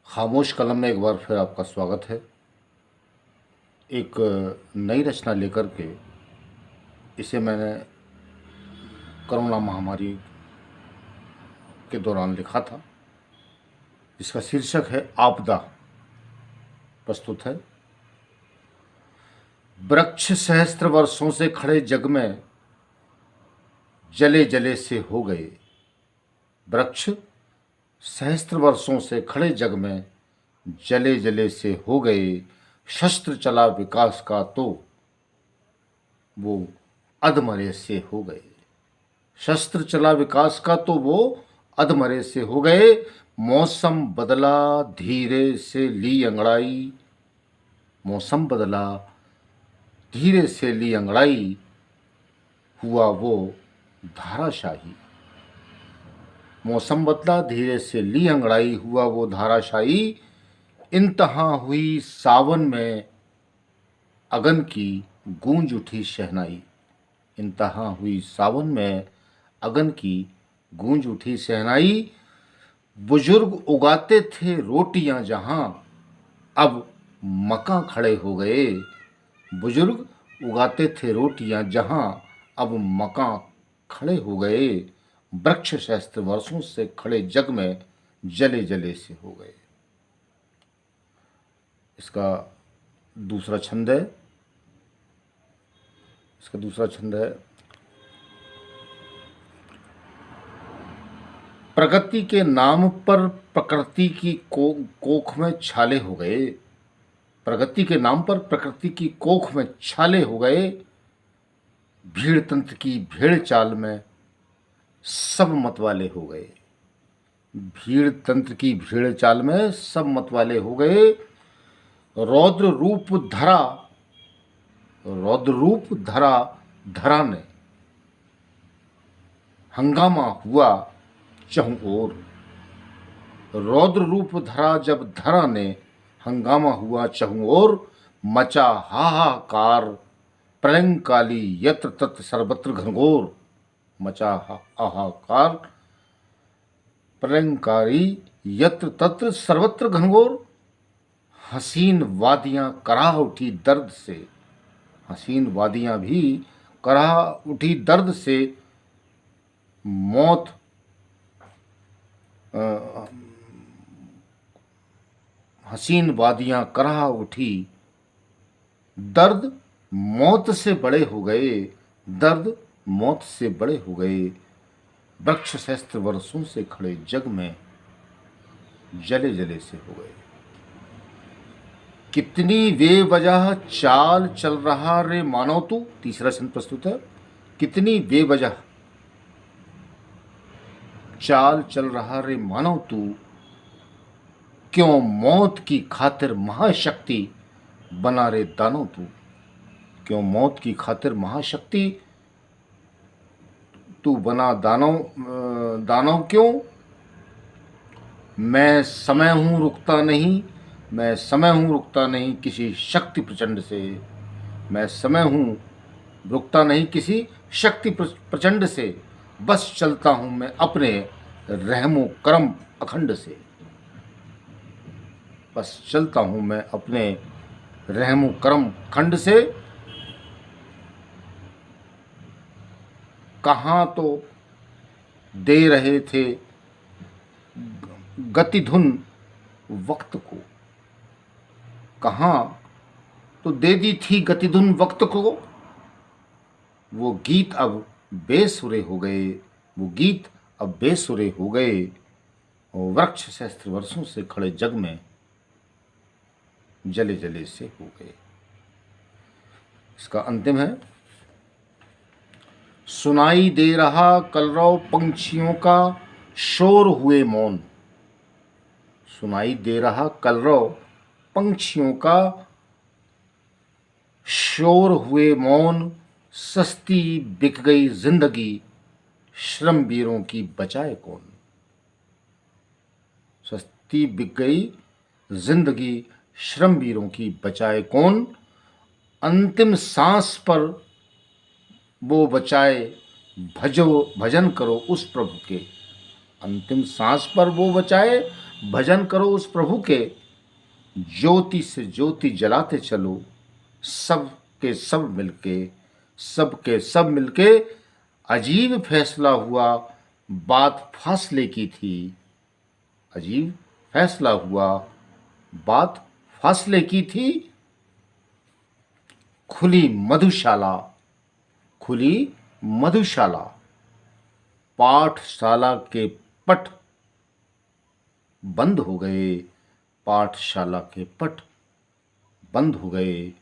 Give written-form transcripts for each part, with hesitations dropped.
खामोश कलम में एक बार फिर आपका स्वागत है। एक नई रचना लेकर के इसे मैंने कोरोना महामारी के दौरान लिखा था। इसका शीर्षक है आपदा। प्रस्तुत है। वृक्ष सहस्त्र वर्षों से खड़े जग में जले जले से हो गए। वृक्ष सहस्त्र वर्षों से खड़े जग में जले जले से हो गए। शस्त्र चला विकास का तो वो अधमरे से हो गए। शस्त्र चला विकास का तो वो अधमरे से हो गए। मौसम बदला धीरे से ली अंगड़ाई। मौसम बदला धीरे से ली अंगड़ाई। हुआ वो धाराशाही। मौसम बदला धीरे से ली अंगड़ाई। हुआ वो धाराशाही। इंतहा हुई सावन में अगन की गूंज उठी शहनाई। इंतहा हुई सावन में अगन की गूंज उठी शहनाई। बुजुर्ग उगाते थे रोटियां जहां अब मकां खड़े हो गए। बुजुर्ग उगाते थे रोटियां जहां अब मकां खड़े हो गए। वृक्ष सहस्त्र वर्षों से खड़े जग में जले जले से हो गए। इसका दूसरा छंद है। प्रगति के नाम पर प्रकृति की कोख में छाले हो गए। प्रगति के नाम पर प्रकृति की कोख में छाले हो गए। भीड़ तंत्र की भेड़ चाल में सब मतवाले हो गए। भीड़ तंत्र की भेड़ चाल में सब मतवाले हो गए। रौद्र रूप धरा धरा ने हंगामा हुआ चहुं ओर। रौद्र रूप धरा जब धरा ने हंगामा हुआ चहुं ओर। मचा हाहाकार प्रलयंकाली यत्र तत्र सर्वत्र घनघोर। मचा हाहाकार प्रलयंकारी यत्र तत्र सर्वत्र घनघोर। हसीन वादियां कराह उठी दर्द से। हसीन वादियां भी कराह उठी दर्द से। मौत हसीन वादियां कराह उठी दर्द मौत से बड़े हो गए। दर्द मौत से बड़े हो गए। वृक्ष सहस्त्र वर्षों से खड़े जग में जले जले से हो गए। कितनी बेवजह चाल चल रहा रे मानव तू। तीसरा छंद प्रस्तुत है। कितनी बेवजह चाल चल रहा रे मानव तू। क्यों मौत की खातिर महाशक्ति बना रे दानव तू। क्यों मौत की खातिर महाशक्ति तू बना दानव क्यों। मैं समय हूं रुकता नहीं। मैं समय हूं रुकता नहीं किसी शक्ति प्रचंड से। मैं समय हूं रुकता नहीं किसी शक्ति प्रचंड से। बस चलता हूं मैं अपने रहमो करम अखंड से। बस चलता हूं मैं अपने रहमो करम खंड से। कहाँ तो दे रहे थे गतिधुन वक्त को। कहाँ तो दे दी थी गतिधुन वक्त को। वो गीत अब बेसुरे हो गए। वो गीत अब बेसुरे हो गए। और वृक्ष सहस्त्र वर्षों से खड़े जग में जले जले से हो गए। इसका अंतिम है। सुनाई दे रहा कलरव पंछियों का शोर हुए मौन। सुनाई दे रहा कलरव पंछियों का शोर हुए मौन। सस्ती बिक गई जिंदगी श्रम वीरों की बचाए कौन। सस्ती बिक गई जिंदगी श्रम वीरों की बचाए कौन। अंतिम सांस पर वो बचाए भजन करो उस प्रभु के। अंतिम सांस पर वो बचाए भजन करो उस प्रभु के, ज्योति से ज्योति जलाते चलो, सब के सब मिलके अजीब फैसला हुआ, बात फासले की थी। अजीब फैसला हुआ, बात फासले की थी। खुली मधुशाला, खुली मधुशाला, पाठशाला के पट बंद हो गए, पाठशाला के पट बंद हो गए।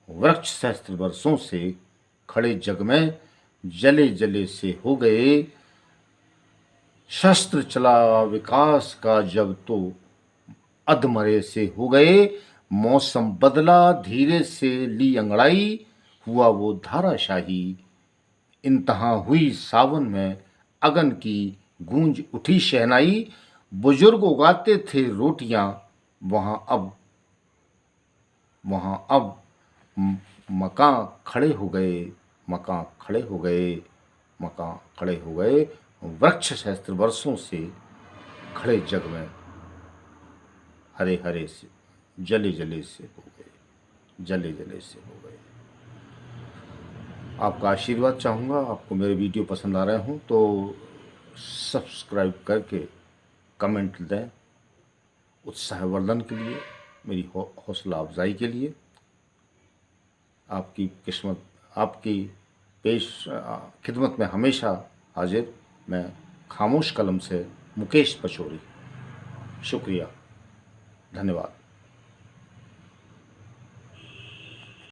वृक्ष सहस्त्र वर्षों से खड़े जग में जले जले से हो गए। शस्त्र चला विकास का जब तो अधमरे से हो गए। मौसम बदला धीरे से ली अंगड़ाई, हुआ वो धाराशाही। इंतहा हुई सावन में अगन की गूंज उठी शहनाई। बुजुर्ग उगाते थे रोटियां, वहां अब मकान खड़े हो गए, मकान खड़े हो गए, मकान खड़े हो गए। वृक्ष सहस्त्र वर्षों से खड़े जग में हरे हरे से जले जले से हो गए, जले जले से हो गए। आपका आशीर्वाद चाहूँगा। आपको मेरे वीडियो पसंद आ रहे हों तो सब्सक्राइब करके कमेंट दें, उत्साहवर्धन के लिए, मेरी हौसला अफजाई के लिए। आपकी किस्मत, आपकी खिदमत में हमेशा हाजिर। मैं खामोश कलम से मुकेश पचौरी। शुक्रिया, धन्यवाद।